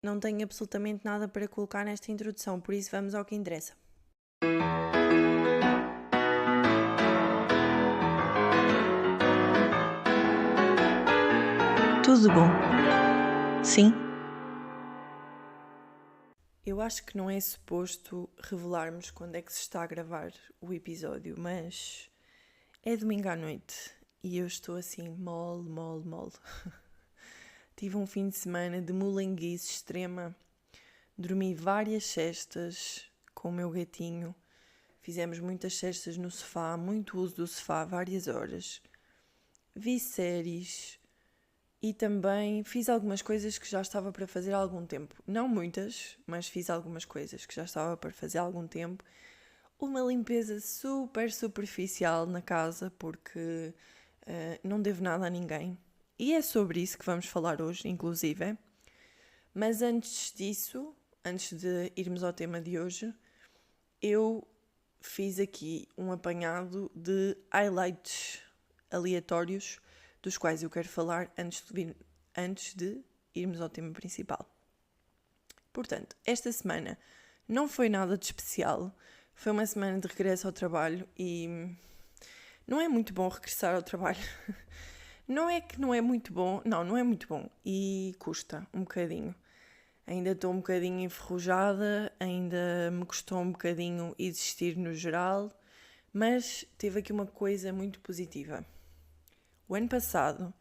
Não tenho absolutamente nada para colocar nesta introdução, por isso vamos ao que interessa. Tudo bom? Sim? Eu acho que não é suposto revelarmos quando é que se está a gravar o episódio, mas é domingo à noite e eu estou assim mole. Tive um fim de semana de molenguice extrema, dormi várias cestas com o meu gatinho, fizemos muitas cestas no sofá, muito uso do sofá, várias horas, vi séries e também fiz algumas coisas que já estava para fazer há algum tempo. Não muitas, mas fiz algumas coisas que já estava para fazer há algum tempo. Uma limpeza super superficial na casa, porque não devo nada a ninguém. E é sobre isso que vamos falar hoje, inclusive. Mas antes disso, antes de irmos ao tema de hoje, eu fiz aqui um apanhado de highlights aleatórios dos quais eu quero falar antes de irmos ao tema principal. Portanto, esta semana não foi nada de especial. Foi uma semana de regresso ao trabalho e não é muito bom regressar ao trabalho. Não é que não é muito bom, não é muito bom e custa um bocadinho. Ainda estou um bocadinho enferrujada, ainda me custou um bocadinho existir no geral, mas teve aqui uma coisa muito positiva. O ano passado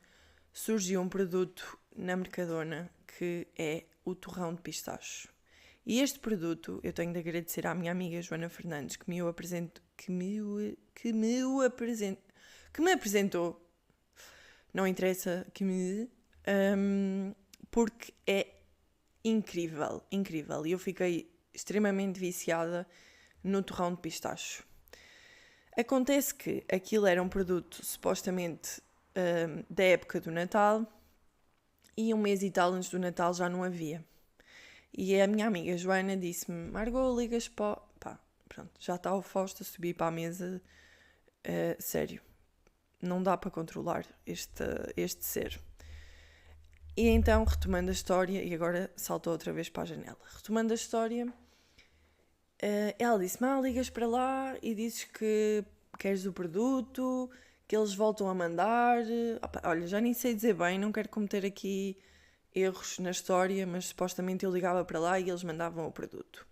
surgiu um produto na Mercadona que é o torrão de pistache. E este produto eu tenho de agradecer à minha amiga Joana Fernandes que me apresentou, não interessa porque é incrível. E eu fiquei extremamente viciada no torrão de pistache. Acontece que aquilo era um produto supostamente da época do Natal e um mês e tal antes do Natal já não havia. E a minha amiga Joana disse-me: Margot, ligas para... Pá, pronto, já está o Fausto a subir para a mesa. Sério, não dá para controlar este ser. E então, retomando a história, e agora saltou outra vez para a janela. Retomando a história, ela disse-me: ligas para lá e dizes que queres o produto, que eles voltam a mandar. Opa, olha, já nem sei dizer bem, não quero cometer aqui erros na história, mas supostamente eu ligava para lá e eles mandavam o produto.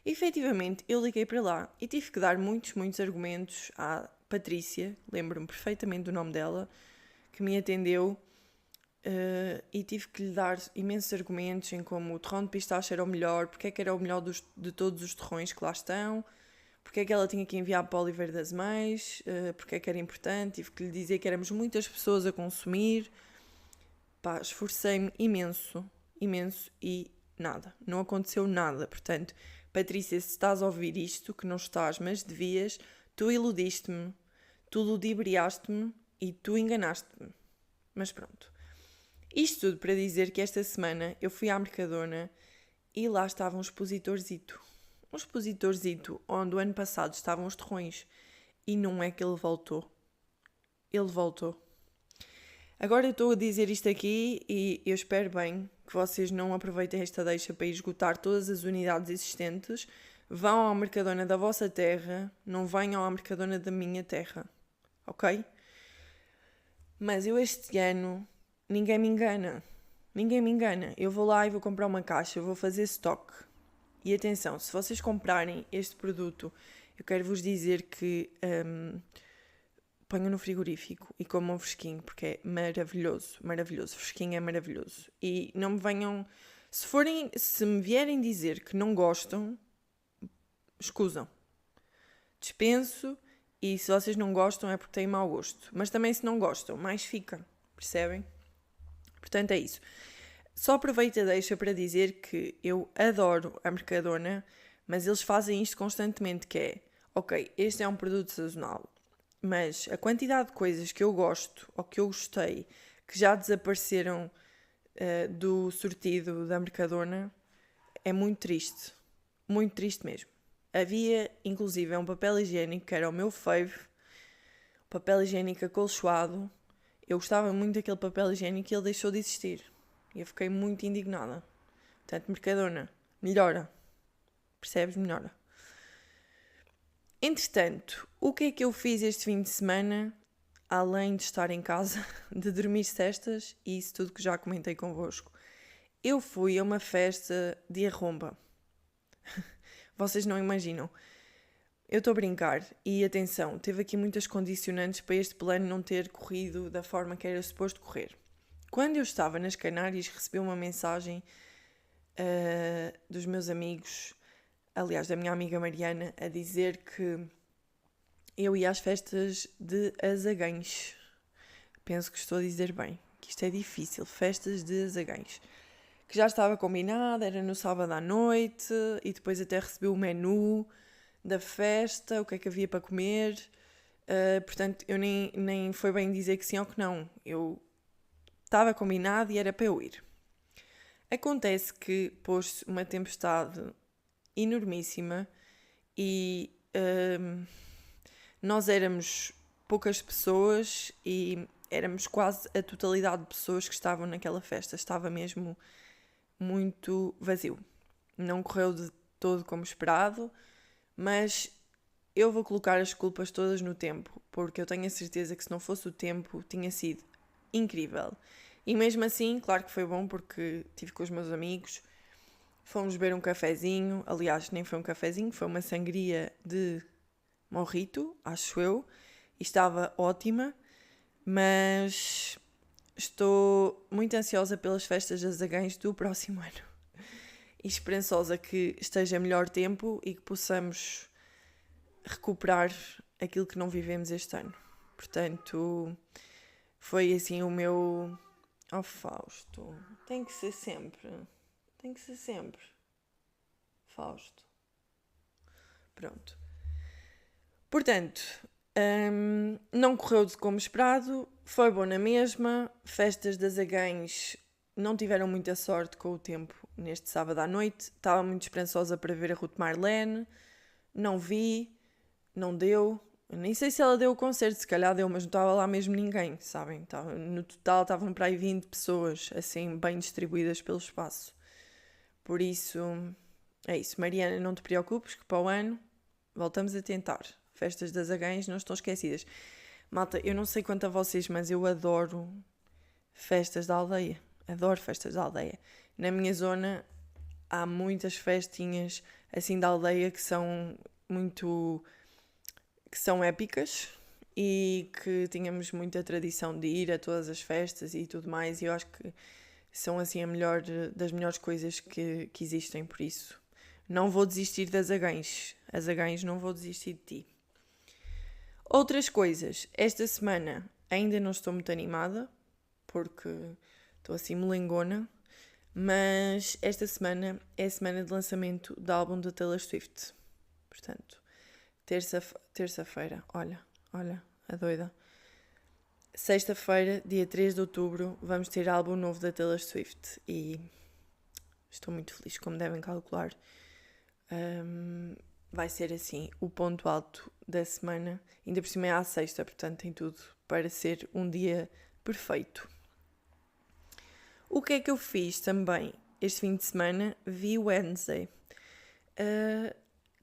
E, efetivamente, eu liguei para lá e tive que dar muitos argumentos à Patrícia, lembro-me perfeitamente do nome dela, que me atendeu. E tive que lhe dar imensos argumentos em como o torrão de pistache era o melhor, porque é que era o melhor de todos os torrões que lá estão, porque é que ela tinha que enviar para o Oliveira das Mães, porque é que era importante. Tive que lhe dizer que éramos muitas pessoas a consumir. Pá, esforcei-me imenso e nada, não aconteceu nada. Portanto, Patrícia, se estás a ouvir isto, que não estás, mas devias, tu iludiste-me, tu ludibriaste-me e tu enganaste-me. Mas pronto. Isto tudo para dizer que esta semana eu fui à Mercadona e lá estava um expositorzito. Um expositorzito onde o ano passado estavam os torrões. E não é que ele voltou. Ele voltou. Agora eu estou a dizer isto aqui e eu espero bem que vocês não aproveitem esta deixa para esgotar todas as unidades existentes. Vão à Mercadona da vossa terra, não venham à Mercadona da minha terra. Ok? Mas eu este ano... Ninguém me engana. Eu vou lá e vou comprar uma caixa, eu vou fazer stock. E atenção, se vocês comprarem este produto, eu quero vos dizer que ponham no frigorífico e comam fresquinho, porque é maravilhoso. Fresquinho é maravilhoso. E não me venham... Se me vierem dizer que não gostam, escusam. Dispenso, e se vocês não gostam é porque têm mau gosto. Mas também se não gostam, mais fica. Percebem? Portanto, é isso. Só aproveito a deixa para dizer que eu adoro a Mercadona, mas eles fazem isto constantemente, que é, ok, este é um produto sazonal, mas a quantidade de coisas que eu gosto, ou que eu gostei, que já desapareceram do sortido da Mercadona, é muito triste mesmo. Havia, inclusive, um papel higiênico que era o meu fave, papel higiênico acolchoado. Eu gostava muito daquele papel higiênico e ele deixou de existir. E eu fiquei muito indignada. Portanto, Mercadona melhora. Percebes? Melhora. Entretanto, o que é que eu fiz este fim de semana, além de estar em casa, de dormir cestas e isso tudo que já comentei convosco? Eu fui a uma festa de arromba. Vocês não imaginam. Eu estou a brincar e atenção, teve aqui muitas condicionantes para este plano não ter corrido da forma que era suposto correr. Quando eu estava nas Canárias, recebi uma mensagem dos meus amigos, aliás, da minha amiga Mariana, a dizer que eu ia às festas de Azagães. Penso que estou a dizer bem, que isto é difícil. Festas de Azagães. Que já estava combinada, era no sábado à noite e depois até recebi o menu da festa, o que é que havia para comer. Portanto, eu nem foi bem dizer que sim ou que não. Eu estava combinado e era para eu ir. Acontece que pôs-se uma tempestade enormíssima e nós éramos poucas pessoas e éramos quase a totalidade de pessoas que estavam naquela festa. Estava mesmo muito vazio. Não correu de todo como esperado, mas eu vou colocar as culpas todas no tempo, porque eu tenho a certeza que se não fosse o tempo, tinha sido incrível. E mesmo assim, claro que foi bom porque estive com os meus amigos, fomos beber um cafezinho, aliás, nem foi um cafezinho, foi uma sangria de morrito, acho eu, e estava ótima, mas estou muito ansiosa pelas festas das Azagães do próximo ano e esperançosa que esteja melhor tempo e que possamos recuperar aquilo que não vivemos este ano. Portanto, foi assim o meu... Oh, Fausto, tem que ser sempre, Fausto. Pronto. Portanto, não correu como esperado, foi bom na mesma. Festas das Azagães não tiveram muita sorte com o tempo neste sábado à noite. Estava muito esperançosa para ver a Ruth Marlene, não vi, não deu. Eu nem sei se ela deu o concerto, se calhar deu, mas não estava lá mesmo ninguém, sabem? No total estavam para aí 20 pessoas, assim, bem distribuídas pelo espaço. Por isso, é isso. Mariana, não te preocupes que para o ano voltamos a tentar. Festas das Azagães não estão esquecidas. Malta, eu não sei quanto a vocês, mas eu adoro festas da aldeia. Adoro festas da aldeia. Na minha zona há muitas festinhas assim da aldeia que são épicas e que tínhamos muita tradição de ir a todas as festas e tudo mais, e eu acho que são assim das melhores coisas que existem, por isso não vou desistir das Azagães, não vou desistir de ti. Outras coisas, esta semana ainda não estou muito animada porque estou assim molengona, mas esta semana é a semana de lançamento do álbum da Taylor Swift. Portanto, terça-feira, olha, a doida. Sexta-feira, dia 3 de outubro, vamos ter álbum novo da Taylor Swift e estou muito feliz, como devem calcular. Vai ser assim o ponto alto da semana, ainda por cima é à sexta, portanto tem tudo para ser um dia perfeito. O que é que eu fiz também este fim de semana? Vi Wednesday.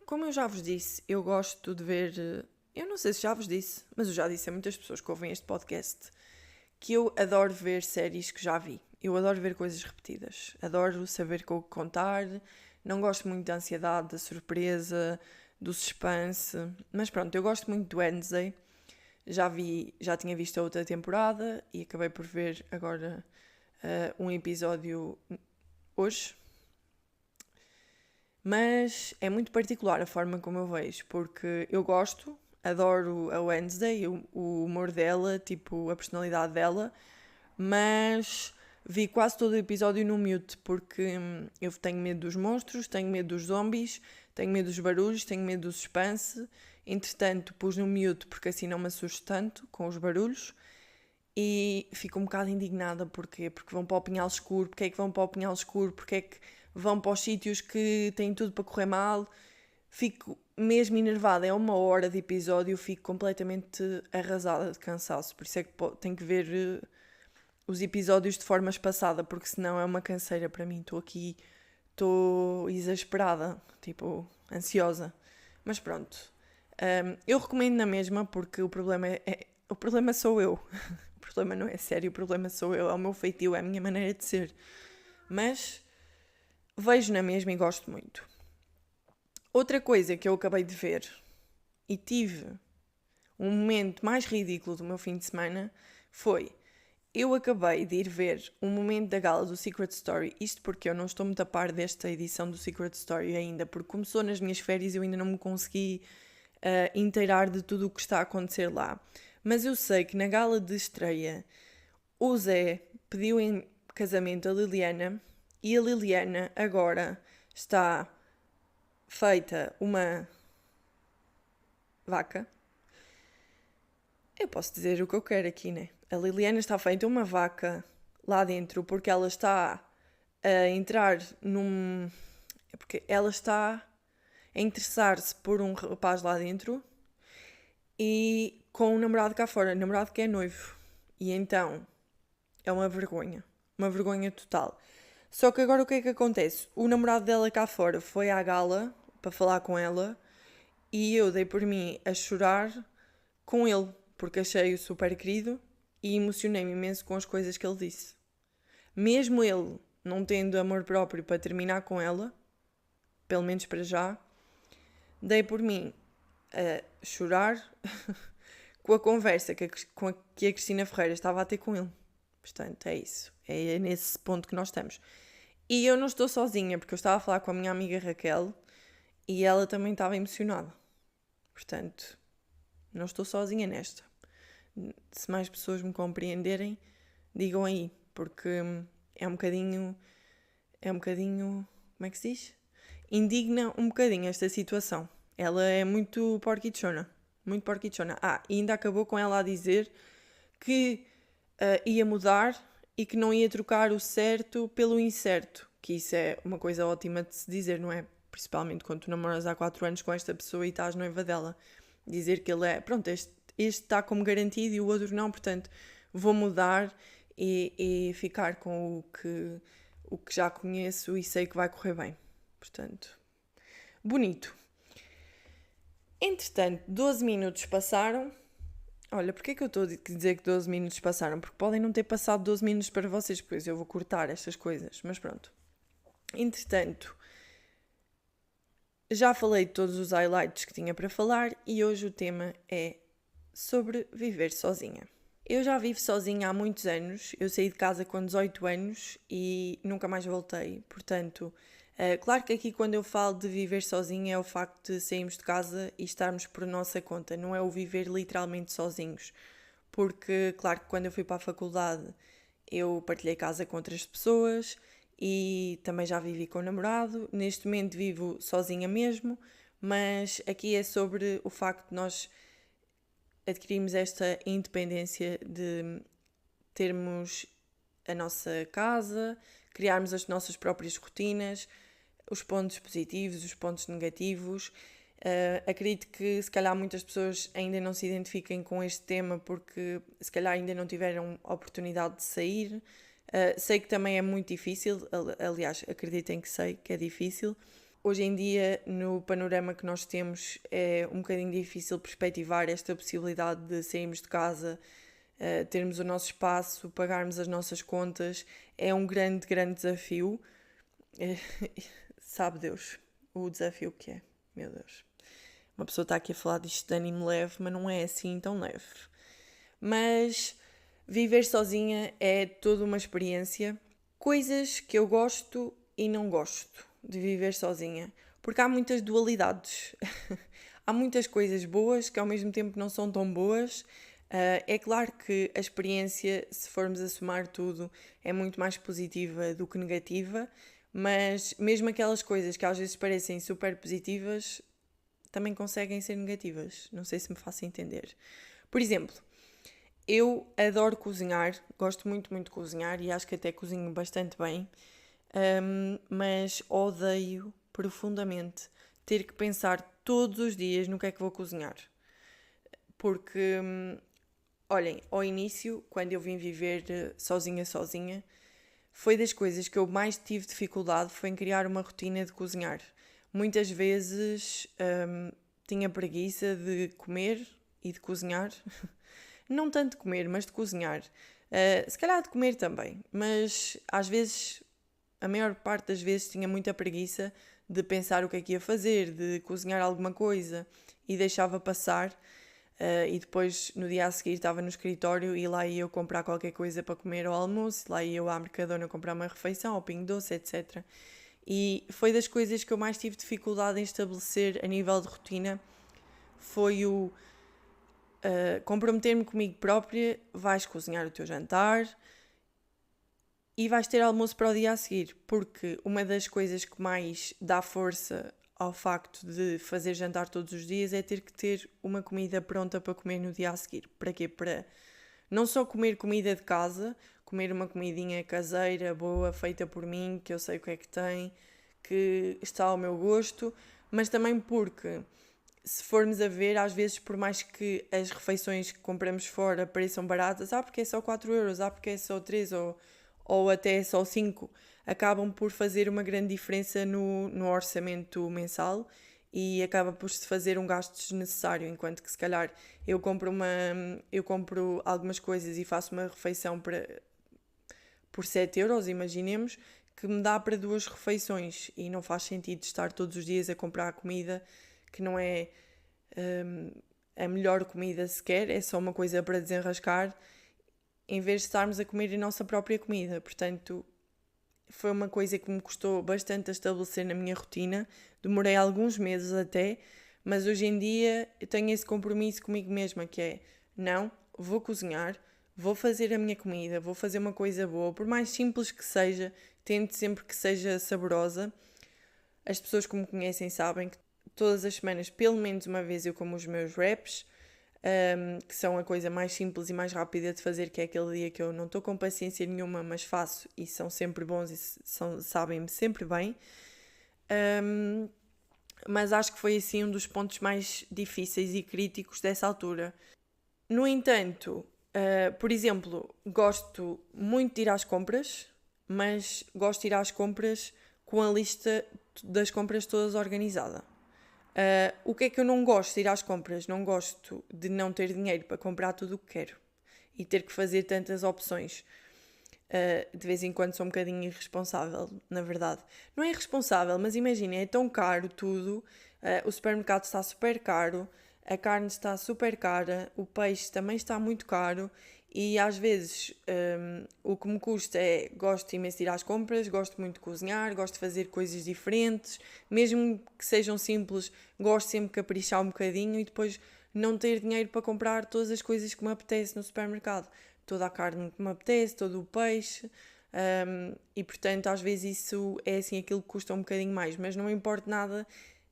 Como eu já vos disse, eu gosto de ver... Eu não sei se já vos disse, mas eu já disse a muitas pessoas que ouvem este podcast que eu adoro ver séries que já vi. Eu adoro ver coisas repetidas. Adoro saber o que contar. Não gosto muito da ansiedade, da surpresa, do suspense. Mas pronto, eu gosto muito do Wednesday. Já tinha visto a outra temporada e acabei por ver agora um episódio hoje. Mas é muito particular a forma como eu vejo, porque eu adoro a Wednesday, o humor dela, tipo, a personalidade dela, mas vi quase todo o episódio no mute, porque eu tenho medo dos monstros, tenho medo dos zombies, tenho medo dos barulhos, tenho medo do suspense. Entretanto, pus no mute porque assim não me assusto tanto com os barulhos e fico um bocado indignada. Porquê? Porque vão para o Pinhal Escuro. Porquê é que vão para o Pinhal Escuro? Porquê é que vão para os sítios que têm tudo para correr mal? Fico mesmo enervada. É 1 hora de episódio, fico completamente arrasada de cansaço. Por isso é que tenho que ver os episódios de forma espaçada, porque senão é uma canseira para mim. Estou aqui estou exasperada, tipo, ansiosa. Mas pronto, eu recomendo na mesma porque o problema sou eu. O problema não é sério, o problema sou eu, é o meu feitio, é a minha maneira de ser. Mas vejo na mesma e gosto muito. Outra coisa que eu acabei de ver e tive um momento mais ridículo do meu fim de semana foi: eu acabei de ir ver um momento da gala do Secret Story, isto porque eu não estou muito a par desta edição do Secret Story ainda, porque começou nas minhas férias e eu ainda não me consegui inteirar de tudo o que está a acontecer lá. Mas eu sei que na gala de estreia o Zé pediu em casamento a Liliana e a Liliana agora está feita uma vaca. Eu posso dizer o que eu quero aqui, né? A Liliana está feita uma vaca lá dentro porque ela está a entrar num. Porque ela está a interessar-se por um rapaz lá dentro e com um namorado cá fora, namorado que é noivo. E então é uma vergonha total. Só que agora o que é que acontece? O namorado dela cá fora foi à gala para falar com ela e eu dei por mim a chorar com ele, porque achei-o super querido e emocionei-me imenso com as coisas que ele disse. Mesmo ele não tendo amor próprio para terminar com ela, pelo menos para já, dei por mim a chorar com a conversa que a Cristina Ferreira estava a ter com ele. Portanto, é isso. É nesse ponto que nós estamos. E eu não estou sozinha, porque eu estava a falar com a minha amiga Raquel e ela também estava emocionada. Portanto, não estou sozinha nesta. Se mais pessoas me compreenderem, digam aí, porque é um bocadinho, como é que se diz? Indigna um bocadinho esta situação. Ela é muito porquichona. Muito porquichona. E ainda acabou com ela a dizer que ia mudar e que não ia trocar o certo pelo incerto. Que isso é uma coisa ótima de se dizer, não é? Principalmente quando tu namoras há 4 anos com esta pessoa e estás noiva dela. Dizer que ele é, pronto, este está como garantido e o outro não, portanto vou mudar e ficar com o que já conheço e sei que vai correr bem. Portanto, bonito. Entretanto, 12 minutos passaram. Olha, porquê é que eu estou a dizer que 12 minutos passaram? Porque podem não ter passado 12 minutos para vocês, pois eu vou cortar estas coisas, mas pronto. Entretanto, já falei de todos os highlights que tinha para falar e hoje o tema é sobre viver sozinha. Eu já vivo sozinha há muitos anos, eu saí de casa com 18 anos e nunca mais voltei, portanto, claro que aqui quando eu falo de viver sozinha é o facto de sairmos de casa e estarmos por nossa conta, não é o viver literalmente sozinhos, porque claro que quando eu fui para a faculdade eu partilhei casa com outras pessoas e também já vivi com o namorado, neste momento vivo sozinha mesmo, mas aqui é sobre o facto de nós adquirimos esta independência de termos a nossa casa, criarmos as nossas próprias rotinas, os pontos positivos, os pontos negativos. Acredito que se calhar muitas pessoas ainda não se identifiquem com este tema porque se calhar ainda não tiveram oportunidade de sair. Sei que também é muito difícil, aliás, acreditem que sei que é difícil. Hoje em dia, no panorama que nós temos, é um bocadinho difícil perspectivar esta possibilidade de sairmos de casa, termos o nosso espaço, pagarmos as nossas contas. É um grande, grande desafio. Sabe Deus o desafio que é, meu Deus. Uma pessoa está aqui a falar disto de ânimo leve, mas não é assim tão leve. Mas viver sozinha é toda uma experiência. Coisas que eu gosto e não gosto de viver sozinha, porque há muitas dualidades. Há muitas coisas boas que ao mesmo tempo não são tão boas. É claro que a experiência, se formos a somar tudo, é muito mais positiva do que negativa, mas mesmo aquelas coisas que às vezes parecem super positivas, também conseguem ser negativas. Não sei se me faço entender. Por exemplo, eu adoro cozinhar, gosto muito, muito de cozinhar e acho que até cozinho bastante bem. Mas odeio profundamente ter que pensar todos os dias no que é que vou cozinhar. Porque, olhem, ao início, quando eu vim viver sozinha, foi das coisas que eu mais tive dificuldade foi em criar uma rotina de cozinhar. Muitas vezes tinha preguiça de comer e de cozinhar. Não tanto de comer, mas de cozinhar. Se calhar de comer também, mas às vezes, a maior parte das vezes, tinha muita preguiça de pensar o que é que ia fazer, de cozinhar alguma coisa e deixava passar. E depois, no dia a seguir, estava no escritório e lá ia eu comprar qualquer coisa para comer ao almoço, lá ia eu à Mercadona comprar uma refeição, ao Pingo Doce, etc. E foi das coisas que eu mais tive dificuldade em estabelecer a nível de rotina, foi o comprometer-me comigo própria, vais cozinhar o teu jantar e vais ter almoço para o dia a seguir, porque uma das coisas que mais dá força ao facto de fazer jantar todos os dias é ter que ter uma comida pronta para comer no dia a seguir. Para quê? Para não só comer comida de casa, comer uma comidinha caseira, boa, feita por mim, que eu sei o que é que tem, que está ao meu gosto, mas também porque, se formos a ver, às vezes, por mais que as refeições que compramos fora pareçam baratas, porque é só 4€, porque é só 3 ou até só 5, acabam por fazer uma grande diferença no orçamento mensal e acaba por se fazer um gasto desnecessário, enquanto que se calhar eu compro algumas coisas e faço uma refeição por 7€, imaginemos, que me dá para 2 refeições e não faz sentido estar todos os dias a comprar comida que não é a melhor comida sequer, é só uma coisa para desenrascar, em vez de estarmos a comer a nossa própria comida. Portanto, foi uma coisa que me custou bastante a estabelecer na minha rotina, demorei alguns meses até, mas hoje em dia eu tenho esse compromisso comigo mesma, que é, não, vou cozinhar, vou fazer a minha comida, vou fazer uma coisa boa, por mais simples que seja, tento sempre que seja saborosa. As pessoas que me conhecem sabem que todas as semanas, pelo menos uma vez, eu como os meus wraps, que são a coisa mais simples e mais rápida de fazer, que é aquele dia que eu não estou com paciência nenhuma, mas faço e são sempre bons e sabem-me sempre bem. Mas acho que foi assim um dos pontos mais difíceis e críticos dessa altura. No entanto, por exemplo, gosto muito de ir às compras, mas gosto de ir às compras com a lista das compras todas organizada. O que é que eu não gosto de ir às compras? Não gosto de não ter dinheiro para comprar tudo o que quero e ter que fazer tantas opções. De vez em quando sou um bocadinho irresponsável, na verdade. Não é irresponsável, mas imaginem, é tão caro tudo, o supermercado está super caro, a carne está super cara, o peixe também está muito caro e às vezes o que me custa é, gosto imenso de ir às compras, gosto muito de cozinhar, gosto de fazer coisas diferentes, mesmo que sejam simples, gosto sempre de caprichar um bocadinho e depois não ter dinheiro para comprar todas as coisas que me apetece no supermercado. Toda a carne que me apetece, todo o peixe, e portanto às vezes isso é assim aquilo que custa um bocadinho mais, mas não me importa nada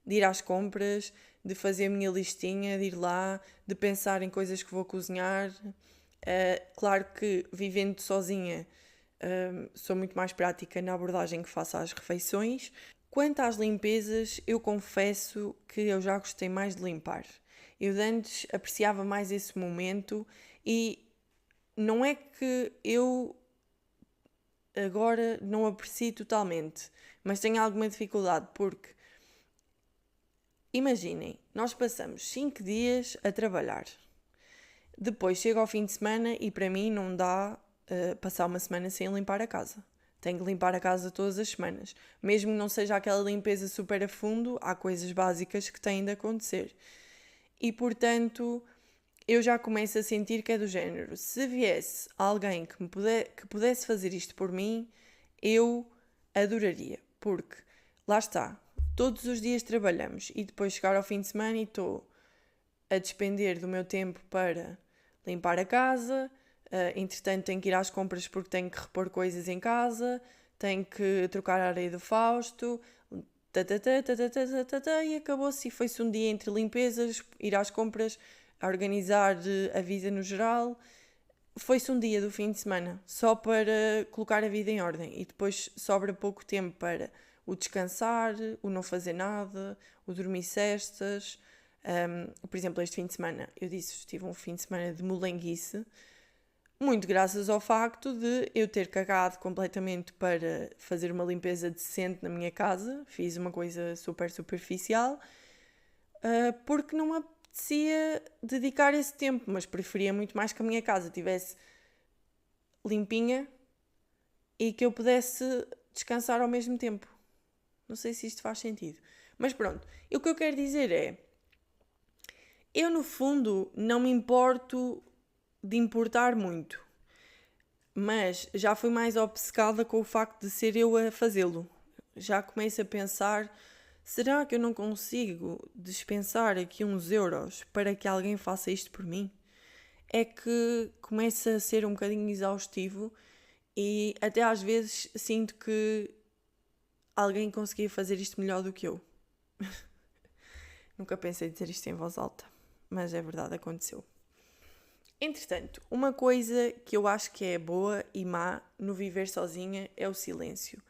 de ir às compras, de fazer a minha listinha, de ir lá, de pensar em coisas que vou cozinhar. Claro que vivendo sozinha sou muito mais prática na abordagem que faço às refeições. Quanto às limpezas, eu confesso que eu já gostei mais de limpar. Eu de antes apreciava mais esse momento e não é que eu agora não aprecio totalmente, mas tenho alguma dificuldade porque, imaginem, nós passamos 5 dias a trabalhar. Depois chega ao fim de semana e para mim não dá passar uma semana sem limpar a casa. Tenho que limpar a casa todas as semanas. Mesmo que não seja aquela limpeza super a fundo, há coisas básicas que têm de acontecer. E portanto, eu já começo a sentir que é do género. Se viesse alguém que pudesse fazer isto por mim, eu adoraria. Porque, lá está, todos os dias trabalhamos e depois chegar ao fim de semana e estou a despender do meu tempo para limpar a casa, entretanto tenho que ir às compras porque tenho que repor coisas em casa, tenho que trocar a areia do Fausto, e acabou-se e foi-se um dia entre limpezas, ir às compras, a organizar a vida no geral. Foi-se um dia do fim de semana só para colocar a vida em ordem e depois sobra pouco tempo para o descansar, o não fazer nada, o dormir cestas. Por exemplo, este fim de semana, eu disse, tive um fim de semana de molenguice. muito graças ao facto de eu ter cagado completamente para fazer uma limpeza decente na minha casa. Fiz uma coisa super superficial, porque não me apetecia dedicar esse tempo, mas preferia muito mais que a minha casa estivesse limpinha e que eu pudesse descansar ao mesmo tempo. Não sei se isto faz sentido. Mas pronto, o que eu quero dizer é, eu no fundo não me importo de importar muito, mas já fui mais obcecada com o facto de ser eu a fazê-lo. Já começo a pensar, será que eu não consigo dispensar aqui uns euros para que alguém faça isto por mim? É que começa a ser um bocadinho exaustivo e até às vezes sinto que alguém conseguia fazer isto melhor do que eu. Nunca pensei dizer isto em voz alta, mas é verdade, aconteceu. Entretanto, uma coisa que eu acho que é boa e má no viver sozinha é o silêncio.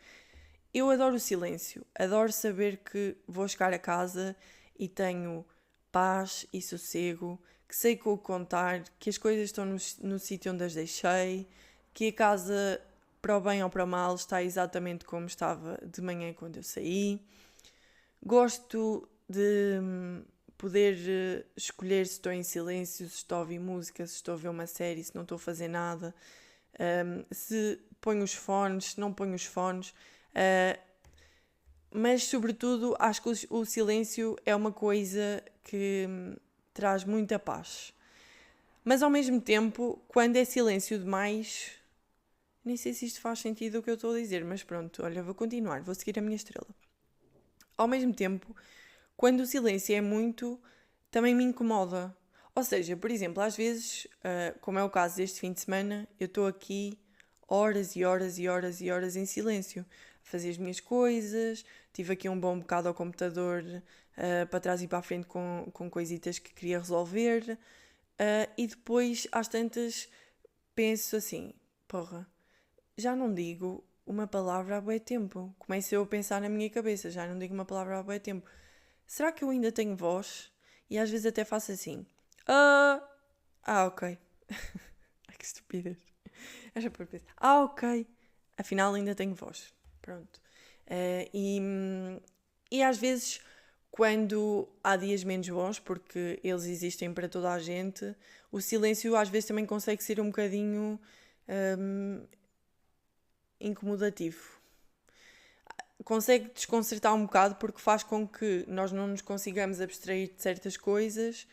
Eu adoro o silêncio, adoro saber que vou chegar a casa e tenho paz e sossego, que sei com o que contar, que as coisas estão no sítio onde as deixei, que a casa, para o bem ou para o mal, está exatamente como estava de manhã quando eu saí. Gosto de poder escolher se estou em silêncio, se estou a ouvir música, se estou a ver uma série, se não estou a fazer nada, se ponho os fones, se não ponho os fones. Mas, sobretudo, acho que o silêncio é uma coisa que traz muita paz. Mas, ao mesmo tempo, quando é silêncio demais, nem sei se isto faz sentido o que eu estou a dizer, mas pronto, olha, vou continuar, vou seguir a minha estrela. Ao mesmo tempo, quando o silêncio é muito, também me incomoda. Ou seja, por exemplo, às vezes, como é o caso deste fim de semana, eu estou aqui horas e horas e horas e horas em silêncio, a fazer as minhas coisas, tive aqui um bom bocado ao computador para trás e para a frente com coisitas que queria resolver, e depois, às tantas, penso assim, porra, já não digo uma palavra há bué tempo. Começo eu a pensar na minha cabeça, já não digo uma palavra há bué tempo. Será que eu ainda tenho voz? E às vezes até faço assim. Ok. Ai, que estupidez. Ok. Afinal ainda tenho voz. Pronto. E às vezes, quando há dias menos bons, porque eles existem para toda a gente, o silêncio às vezes também consegue ser um bocadinho incomodativo. Consegue desconcertar um bocado porque faz com que nós não nos consigamos abstrair de certas coisas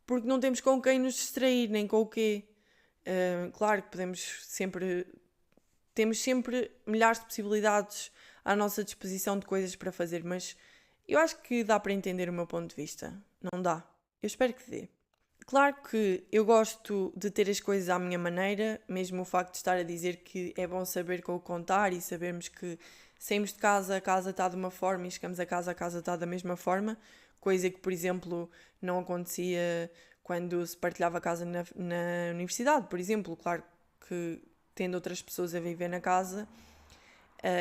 porque não temos com quem nos distrair, nem com o quê. Claro que temos sempre milhares de possibilidades à nossa disposição de coisas para fazer, mas eu acho que dá para entender o meu ponto de vista. Não dá? Eu espero que dê. Claro que eu gosto de ter as coisas à minha maneira, mesmo o facto de estar a dizer que é bom saber com o contar e sabermos que saímos de casa, a casa está de uma forma e chegamos a casa está da mesma forma, coisa que, por exemplo, não acontecia quando se partilhava a casa na universidade, por exemplo. Claro que tendo outras pessoas a viver na casa,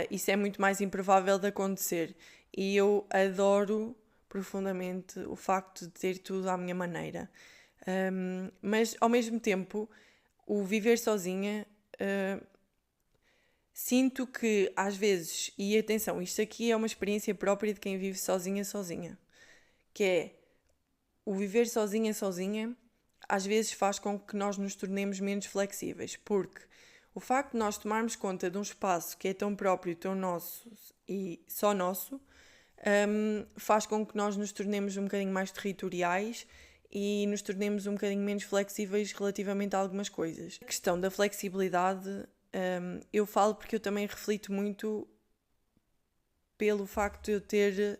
isso é muito mais improvável de acontecer. E eu adoro profundamente o facto de ter tudo à minha maneira. Mas ao mesmo tempo, o viver sozinha, sinto que às vezes, e atenção, isto aqui é uma experiência própria de quem vive sozinha, que é o viver sozinha, às vezes faz com que nós nos tornemos menos flexíveis, porque o facto de nós tomarmos conta de um espaço que é tão próprio, tão nosso e só nosso, faz com que nós nos tornemos um bocadinho mais territoriais e nos tornemos um bocadinho menos flexíveis relativamente a algumas coisas. A questão da flexibilidade, eu falo porque eu também reflito muito pelo facto de eu ter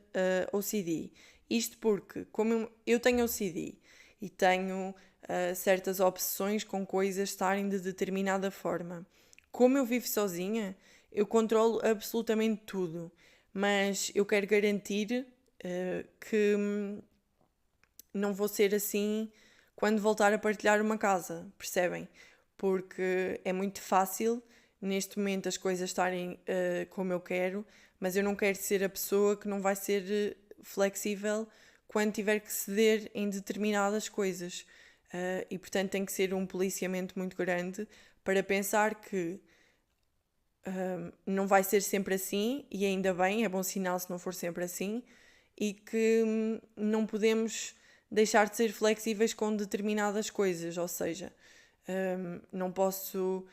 OCD. Isto porque, como eu tenho OCD e tenho certas obsessões com coisas estarem de determinada forma, como eu vivo sozinha, eu controlo absolutamente tudo, mas eu quero garantir que não vou ser assim quando voltar a partilhar uma casa, percebem? Porque é muito fácil neste momento as coisas estarem como eu quero, mas eu não quero ser a pessoa que não vai ser flexível quando tiver que ceder em determinadas coisas. E portanto tem que ser um policiamento muito grande para pensar que não vai ser sempre assim, e ainda bem, é bom sinal se não for sempre assim, e que não podemos deixar de ser flexíveis com determinadas coisas, ou seja, não posso.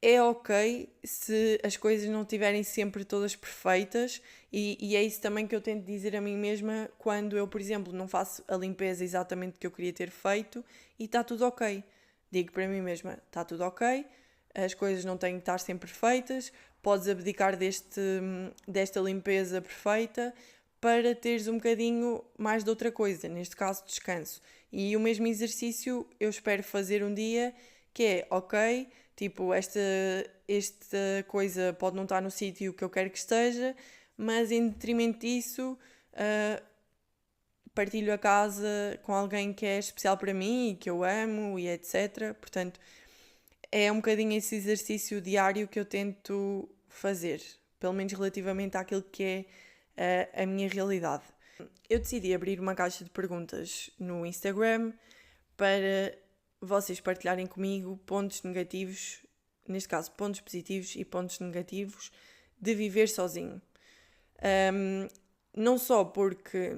É ok se as coisas não estiverem sempre todas perfeitas, e é isso também que eu tento dizer a mim mesma quando eu, por exemplo, não faço a limpeza exatamente que eu queria ter feito e está tudo ok. Digo para mim mesma, está tudo ok, as coisas não têm que estar sempre perfeitas, podes abdicar desta limpeza perfeita para teres um bocadinho mais de outra coisa, neste caso descanso. E o mesmo exercício eu espero fazer um dia, que é, ok, tipo, esta coisa pode não estar no sítio que eu quero que esteja, mas em detrimento disso, partilho a casa com alguém que é especial para mim e que eu amo e etc. Portanto, é um bocadinho esse exercício diário que eu tento fazer, pelo menos relativamente àquilo que é a minha realidade. Eu decidi abrir uma caixa de perguntas no Instagram para vocês partilharem comigo pontos negativos, neste caso pontos positivos e pontos negativos, de viver sozinho. Não só porque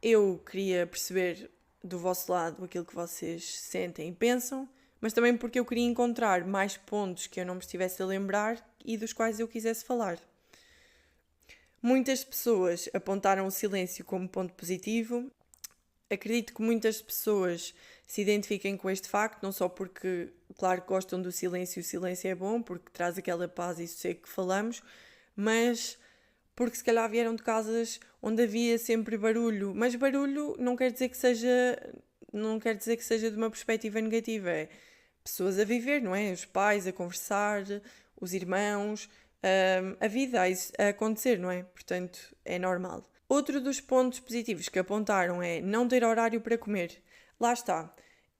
eu queria perceber do vosso lado aquilo que vocês sentem e pensam, mas também porque eu queria encontrar mais pontos que eu não me estivesse a lembrar e dos quais eu quisesse falar. Muitas pessoas apontaram o silêncio como ponto positivo. Acredito que muitas pessoas se identifiquem com este facto, não só porque, claro, gostam do silêncio e o silêncio é bom, porque traz aquela paz e sossego que falamos, mas porque se calhar vieram de casas onde havia sempre barulho. Mas barulho não quer dizer que seja de uma perspectiva negativa. É pessoas a viver, não é? Os pais a conversar, os irmãos, a vida a acontecer, não é? Portanto, é normal. Outro dos pontos positivos que apontaram é não ter horário para comer. Lá está.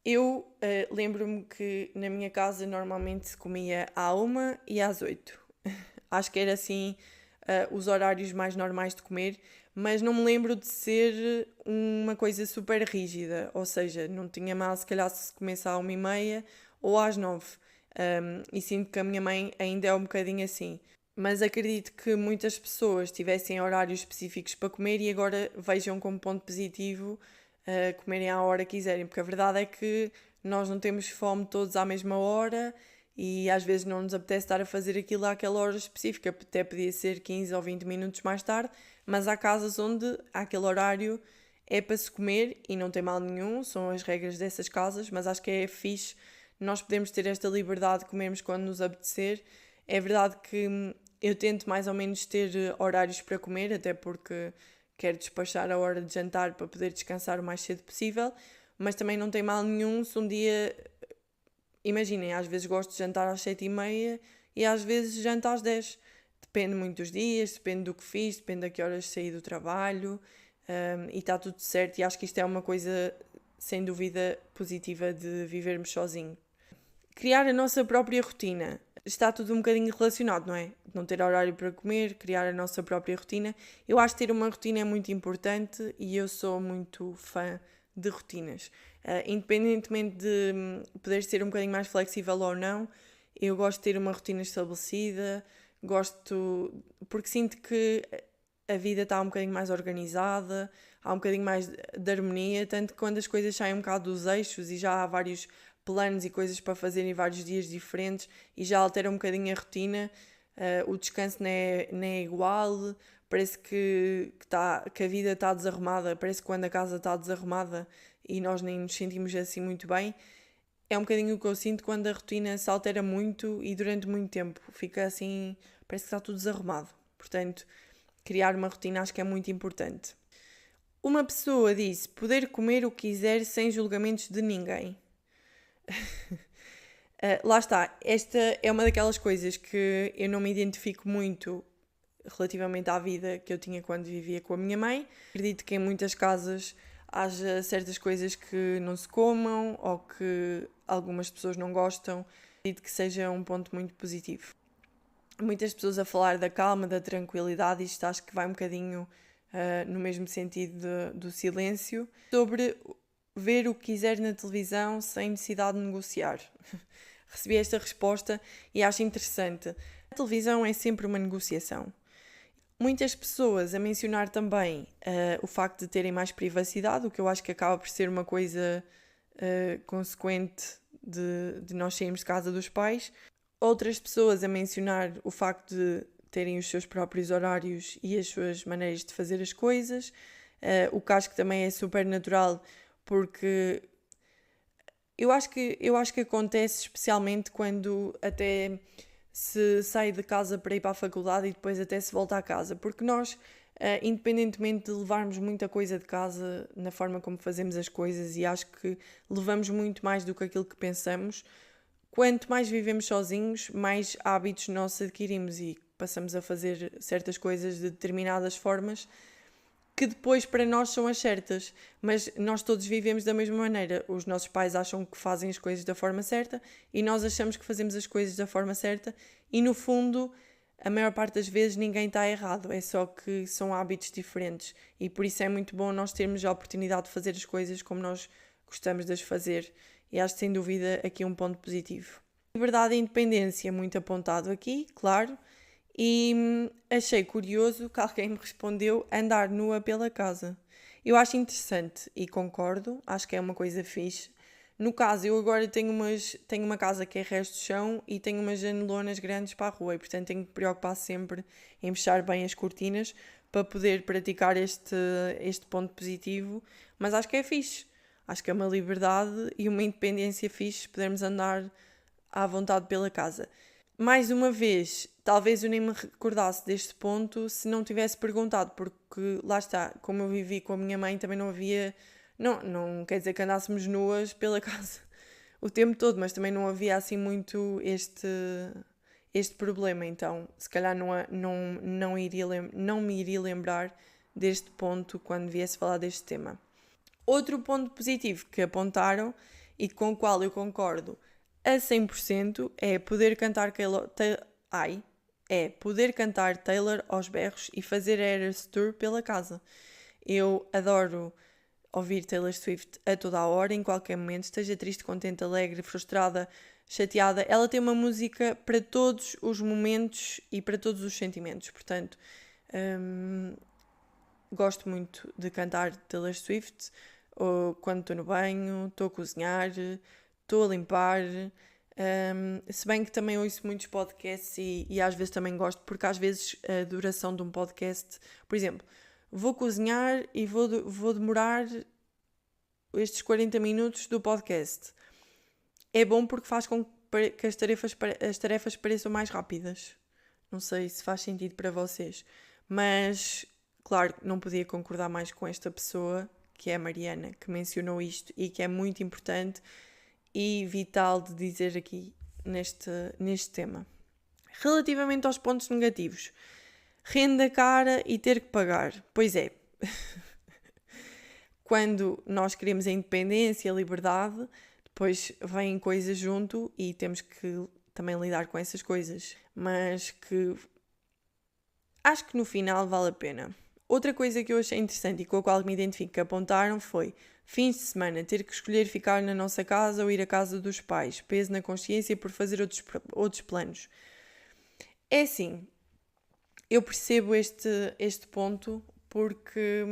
Eu lembro-me que na minha casa normalmente se comia à 1 e às 8. Acho que era assim os horários mais normais de comer, mas não me lembro de ser uma coisa super rígida. Ou seja, não tinha mal se calhar se comesse à 1h30 ou às 9. E sinto que a minha mãe ainda é um bocadinho assim. Mas acredito que muitas pessoas tivessem horários específicos para comer e agora vejam como ponto positivo comerem à hora que quiserem, porque a verdade é que nós não temos fome todos à mesma hora e às vezes não nos apetece estar a fazer aquilo àquela hora específica, até podia ser 15 ou 20 minutos mais tarde, mas há casas onde aquele horário é para se comer e não tem mal nenhum, são as regras dessas casas, mas acho que é fixe nós podemos ter esta liberdade de comermos quando nos apetecer. É verdade que eu tento mais ou menos ter horários para comer, até porque quero despachar a hora de jantar para poder descansar o mais cedo possível, mas também não tem mal nenhum se um dia, imaginem, às vezes gosto de jantar às 7h30 e às vezes janto às 10. Depende muito dos dias, depende do que fiz, depende a que horas saí do trabalho, e está tudo certo, e acho que isto é uma coisa sem dúvida positiva de vivermos sozinhos. Criar a nossa própria rotina. Está tudo um bocadinho relacionado, não é? Não ter horário para comer, criar a nossa própria rotina. Eu acho que ter uma rotina é muito importante e eu sou muito fã de rotinas. Independentemente de poder ser um bocadinho mais flexível ou não, eu gosto de ter uma rotina estabelecida, porque sinto que a vida está um bocadinho mais organizada, há um bocadinho mais de harmonia, tanto que quando as coisas saem um bocado dos eixos e já há vários planos e coisas para fazer em vários dias diferentes e já altera um bocadinho a rotina, o descanso não é igual, parece que a vida está desarrumada, parece que quando a casa está desarrumada e nós nem nos sentimos assim muito bem, é um bocadinho o que eu sinto quando a rotina se altera muito e durante muito tempo fica assim, parece que está tudo desarrumado. Portanto, criar uma rotina acho que é muito importante. Uma pessoa disse poder comer o que quiser sem julgamentos de ninguém. Lá está, esta é uma daquelas coisas que eu não me identifico muito relativamente à vida que eu tinha quando vivia com a minha mãe. Acredito que em muitas casas haja certas coisas que não se comam ou que algumas pessoas não gostam. Acredito que seja um ponto muito positivo. Muitas pessoas a falar da calma, da tranquilidade, isto acho que vai um bocadinho no mesmo sentido do silêncio. Sobre ver o que quiser na televisão sem necessidade de negociar. Recebi esta resposta e acho interessante. A televisão é sempre uma negociação. Muitas pessoas a mencionar também o facto de terem mais privacidade, o que eu acho que acaba por ser uma coisa consequente de nós sairmos de casa dos pais. Outras pessoas a mencionar o facto de terem os seus próprios horários e as suas maneiras de fazer as coisas, o que acho que também é super natural, porque eu acho que acontece especialmente quando até se sai de casa para ir para a faculdade e depois até se volta a casa, porque nós, independentemente de levarmos muita coisa de casa na forma como fazemos as coisas, e acho que levamos muito mais do que aquilo que pensamos, quanto mais vivemos sozinhos, mais hábitos nossos adquirimos e passamos a fazer certas coisas de determinadas formas que depois para nós são as certas, mas nós todos vivemos da mesma maneira. Os nossos pais acham que fazem as coisas da forma certa e nós achamos que fazemos as coisas da forma certa e no fundo, a maior parte das vezes ninguém está errado, é só que são hábitos diferentes e por isso é muito bom nós termos a oportunidade de fazer as coisas como nós gostamos de as fazer e acho sem dúvida aqui um ponto positivo. Liberdade e independência, muito apontado aqui, claro. E achei curioso que alguém me respondeu andar nua pela casa. Eu acho interessante e concordo, acho que é uma coisa fixe. No caso, eu agora tenho uma casa que é resto de chão e tenho umas janelonas grandes para a rua e portanto tenho que me preocupar sempre em fechar bem as cortinas para poder praticar este ponto positivo, mas acho que é fixe. Acho que é uma liberdade e uma independência fixe podermos andar à vontade pela casa. Mais uma vez, talvez eu nem me recordasse deste ponto se não tivesse perguntado, porque lá está, como eu vivi com a minha mãe, também não havia. Não quer dizer que andássemos nuas pela casa o tempo todo, mas também não havia assim muito este problema. Então, se calhar não me iria lembrar deste ponto quando viesse falar deste tema. Outro ponto positivo que apontaram e com o qual eu concordo a 100% é poder cantar poder cantar Taylor aos berros e fazer Eras Tour pela casa. Eu adoro ouvir Taylor Swift a toda a hora, em qualquer momento, esteja triste, contente, alegre, frustrada, chateada. Ela tem uma música para todos os momentos e para todos os sentimentos. Portanto, gosto muito de cantar Taylor Swift, ou quando estou no banho, estou a cozinhar, estou a limpar. Se bem que também ouço muitos podcasts e às vezes também gosto, porque às vezes a duração de um podcast, por exemplo, vou cozinhar e vou demorar estes 40 minutos do podcast. É bom porque faz com que as tarefas pareçam mais rápidas. Não sei se faz sentido para vocês, mas claro, não podia concordar mais com esta pessoa, que é a Mariana, que mencionou isto e que é muito importante e vital de dizer aqui neste tema. Relativamente aos pontos negativos, renda cara e ter que pagar. Pois é, quando nós queremos a independência, a liberdade, depois vêm coisas junto e temos que também lidar com essas coisas. Mas que acho que no final vale a pena. Outra coisa que eu achei interessante e com a qual me identifico que apontaram foi fins de semana, ter que escolher ficar na nossa casa ou ir à casa dos pais, peso na consciência por fazer outros planos. É assim, eu percebo este ponto porque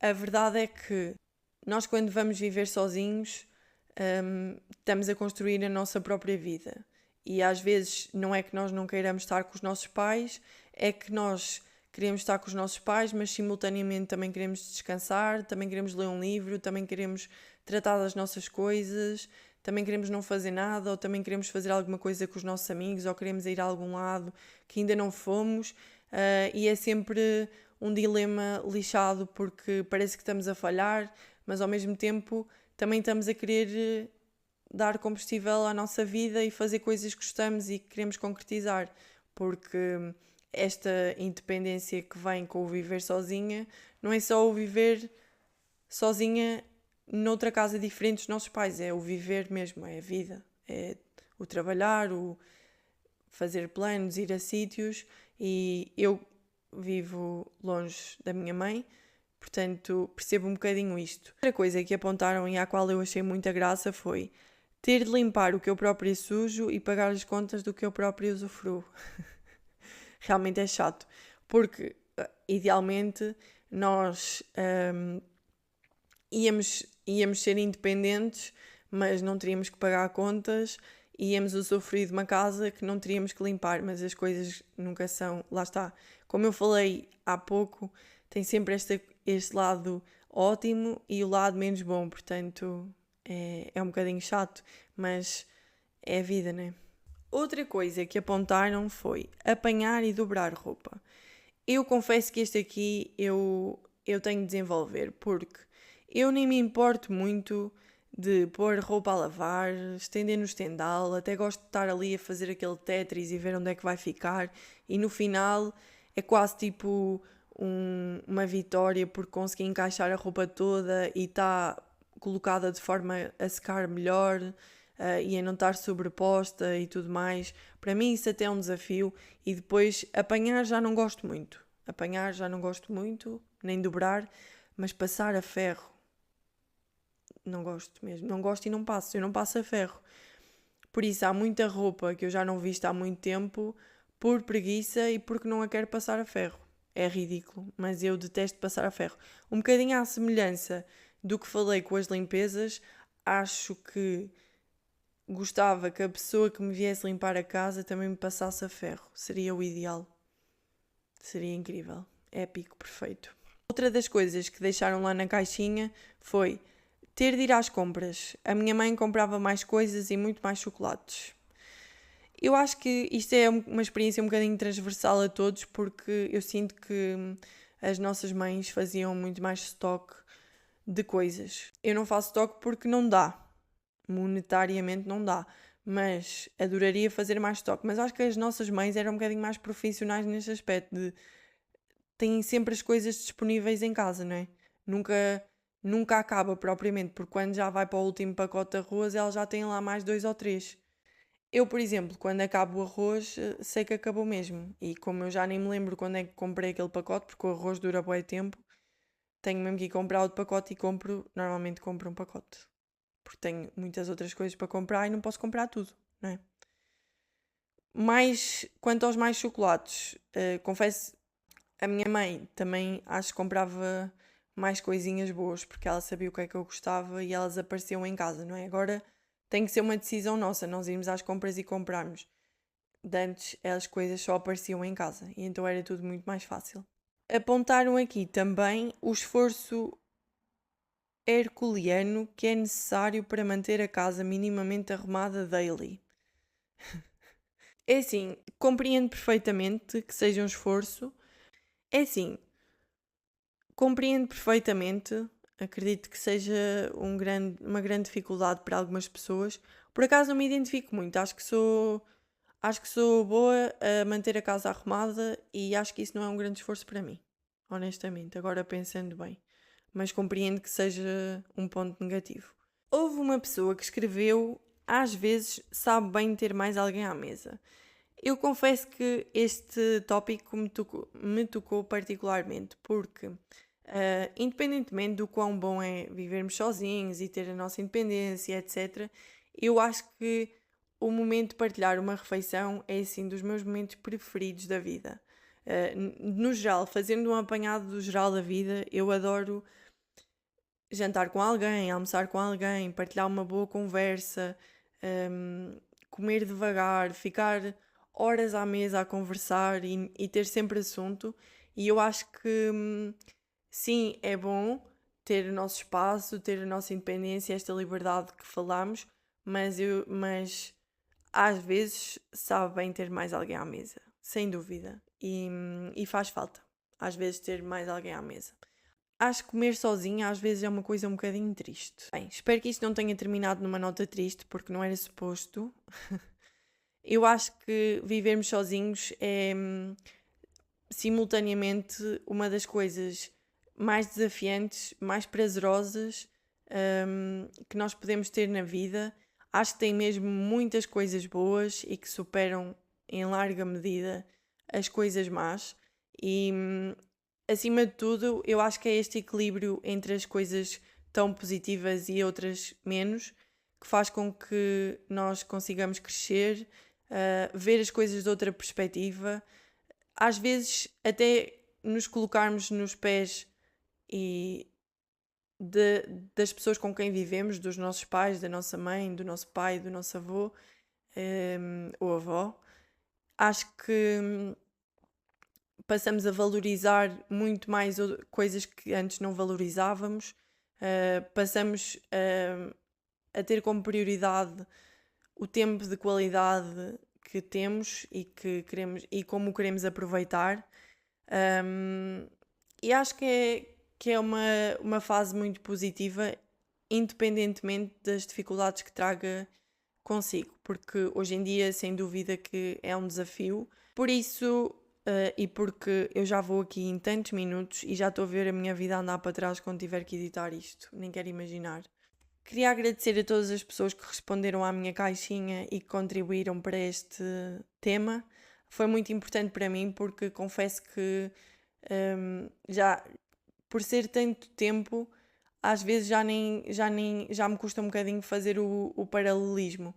a verdade é que nós quando vamos viver sozinhos estamos a construir a nossa própria vida e às vezes não é que nós não queiramos estar com os nossos pais, é que nós queremos estar com os nossos pais, mas simultaneamente também queremos descansar, também queremos ler um livro, também queremos tratar das nossas coisas, também queremos não fazer nada, ou também queremos fazer alguma coisa com os nossos amigos, ou queremos ir a algum lado que ainda não fomos, e é sempre um dilema lixado porque parece que estamos a falhar, mas ao mesmo tempo também estamos a querer dar combustível à nossa vida e fazer coisas que gostamos e que queremos concretizar, porque esta independência que vem com o viver sozinha não é só o viver sozinha noutra casa diferente dos nossos pais, é o viver mesmo, é a vida, é o trabalhar, o fazer planos, ir a sítios. E eu vivo longe da minha mãe, Portanto, percebo um bocadinho isto. Outra coisa que apontaram e à qual eu achei muita graça foi ter de limpar o que eu próprio sujo e pagar as contas do que eu próprio usufruo. Realmente é chato, porque idealmente nós íamos ser independentes, mas não teríamos que pagar contas, íamos usufruir de uma casa que não teríamos que limpar, mas as coisas nunca são. Lá está. Como eu falei há pouco, tem sempre este lado ótimo e o lado menos bom, portanto é um bocadinho chato, mas é a vida, né? Outra coisa que apontaram foi apanhar e dobrar roupa. Eu confesso que este aqui eu tenho de desenvolver, porque eu nem me importo muito de pôr roupa a lavar, estender no estendal, até gosto de estar ali a fazer aquele Tetris e ver onde é que vai ficar, e no final é quase tipo uma vitória porque consegui encaixar a roupa toda e está colocada de forma a secar melhor e a não estar sobreposta e tudo mais. Para mim isso até é um desafio e depois apanhar já não gosto muito. Apanhar já não gosto muito, nem dobrar, mas passar a ferro não gosto mesmo. Não gosto e não passo. Eu não passo a ferro. Por isso há muita roupa que eu já não visto há muito tempo por preguiça e porque não a quero passar a ferro. É ridículo, mas eu detesto passar a ferro. Um bocadinho à semelhança do que falei com as limpezas, acho que gostava que a pessoa que me viesse limpar a casa também me passasse a ferro. Seria o ideal. Seria incrível. Épico, perfeito. Outra das coisas que deixaram lá na caixinha foi ter de ir às compras. A minha mãe comprava mais coisas e muito mais chocolates. Eu acho que isto é uma experiência um bocadinho transversal a todos, porque eu sinto que as nossas mães faziam muito mais estoque de coisas. Eu não faço estoque porque não dá. Monetariamente não dá. Mas adoraria fazer mais estoque. Mas acho que as nossas mães eram um bocadinho mais profissionais neste aspecto de têm sempre as coisas disponíveis em casa, não é? Nunca acaba propriamente, porque quando já vai para o último pacote de arroz, ela já tem lá mais 2 ou 3. Eu, por exemplo, quando acabo o arroz, sei que acabou mesmo. E como eu já nem me lembro quando é que comprei aquele pacote, porque o arroz dura bué tempo, tenho mesmo que ir comprar outro pacote e normalmente compro um pacote. Porque tenho muitas outras coisas para comprar e não posso comprar tudo, não é? Mas, quanto aos mais chocolates, confesso, a minha mãe também acho que comprava mais coisinhas boas, porque ela sabia o que é que eu gostava e elas apareciam em casa, não é? Agora tem que ser uma decisão nossa, nós irmos às compras e comprarmos. De antes, as coisas só apareciam em casa e então era tudo muito mais fácil. Apontaram aqui também o esforço herculeano que é necessário para manter a casa minimamente arrumada daily. É assim, compreendo perfeitamente que seja um esforço. É assim, compreendo perfeitamente, acredito que seja uma grande dificuldade para algumas pessoas. Por acaso não me identifico muito, acho que sou boa a manter a casa arrumada e acho que isso não é um grande esforço para mim, honestamente, agora pensando bem. Mas compreendo que seja um ponto negativo. Houve uma pessoa que escreveu: às vezes sabe bem ter mais alguém à mesa. Eu confesso que este tópico me tocou particularmente, porque, independentemente do quão bom é vivermos sozinhos e ter a nossa independência, etc., eu acho que o momento de partilhar uma refeição é, assim, dos meus momentos preferidos da vida. No geral, fazendo um apanhado do geral da vida, eu adoro jantar com alguém, almoçar com alguém, partilhar uma boa conversa, comer devagar, ficar horas à mesa a conversar e ter sempre assunto. E eu acho que sim, é bom ter o nosso espaço, ter a nossa independência, esta liberdade que falamos, mas às vezes sabe bem ter mais alguém à mesa, sem dúvida. E faz falta, às vezes, ter mais alguém à mesa. Acho que comer sozinha às vezes é uma coisa um bocadinho triste. Bem, espero que isto não tenha terminado numa nota triste, porque não era suposto. Eu acho que vivermos sozinhos é simultaneamente uma das coisas mais desafiantes, mais prazerosas que nós podemos ter na vida. Acho que tem mesmo muitas coisas boas e que superam em larga medida as coisas más. E acima de tudo, eu acho que é este equilíbrio entre as coisas tão positivas e outras menos que faz com que nós consigamos crescer, ver as coisas de outra perspectiva, às vezes até nos colocarmos nos pés e das pessoas com quem vivemos, dos nossos pais, da nossa mãe, do nosso pai, do nosso avô, ou avó. Acho que passamos a valorizar muito mais coisas que antes não valorizávamos. Passamos a ter como prioridade o tempo de qualidade que temos e que queremos e como o queremos aproveitar. E acho que é uma fase muito positiva, independentemente das dificuldades que traga consigo, porque hoje em dia, sem dúvida, que é um desafio. Por isso, e porque eu já vou aqui em tantos minutos e já estou a ver a minha vida andar para trás quando tiver que editar isto, nem quero imaginar. Queria agradecer a todas as pessoas que responderam à minha caixinha e que contribuíram para este tema. Foi muito importante para mim porque confesso que já por ser tanto tempo, às vezes já me custa um bocadinho fazer o paralelismo,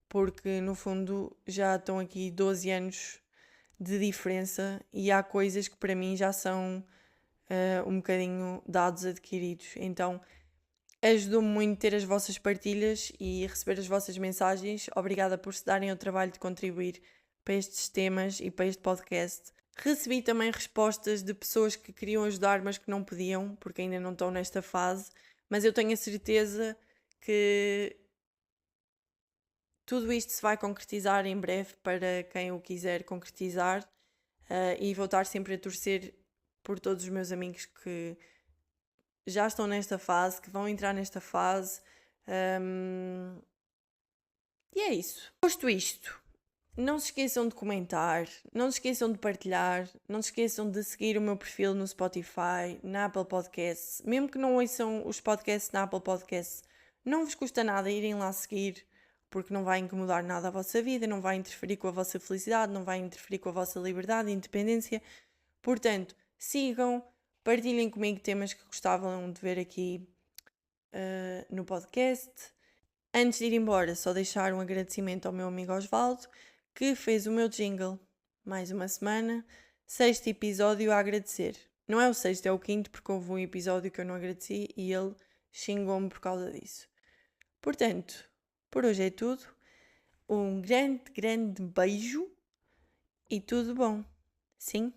porque no fundo já estão aqui 12 anos de diferença e há coisas que para mim já são um bocadinho dados adquiridos. Então ajudou-me muito ter as vossas partilhas e receber as vossas mensagens. Obrigada por se darem o trabalho de contribuir para estes temas e para este podcast. Recebi também respostas de pessoas que queriam ajudar, mas que não podiam, porque ainda não estão nesta fase. Mas eu tenho a certeza que tudo isto se vai concretizar em breve para quem o quiser concretizar. E vou estar sempre a torcer por todos os meus amigos que já estão nesta fase, que vão entrar nesta fase. E é isso. Posto isto, não se esqueçam de comentar, não se esqueçam de partilhar, não se esqueçam de seguir o meu perfil no Spotify, na Apple Podcasts. Mesmo que não ouçam os podcasts na Apple Podcasts, não vos custa nada irem lá seguir, porque não vai incomodar nada a vossa vida, não vai interferir com a vossa felicidade, não vai interferir com a vossa liberdade e independência. Portanto, sigam, partilhem comigo temas que gostavam de ver aqui no podcast. Antes de ir embora, só deixar um agradecimento ao meu amigo Osvaldo, que fez o meu jingle. Mais uma semana, 6º episódio a agradecer. Não é o 6º, é o 5º, porque houve um episódio que eu não agradeci e ele xingou-me por causa disso. Portanto, por hoje é tudo. Um grande, grande beijo e tudo bom. Sim?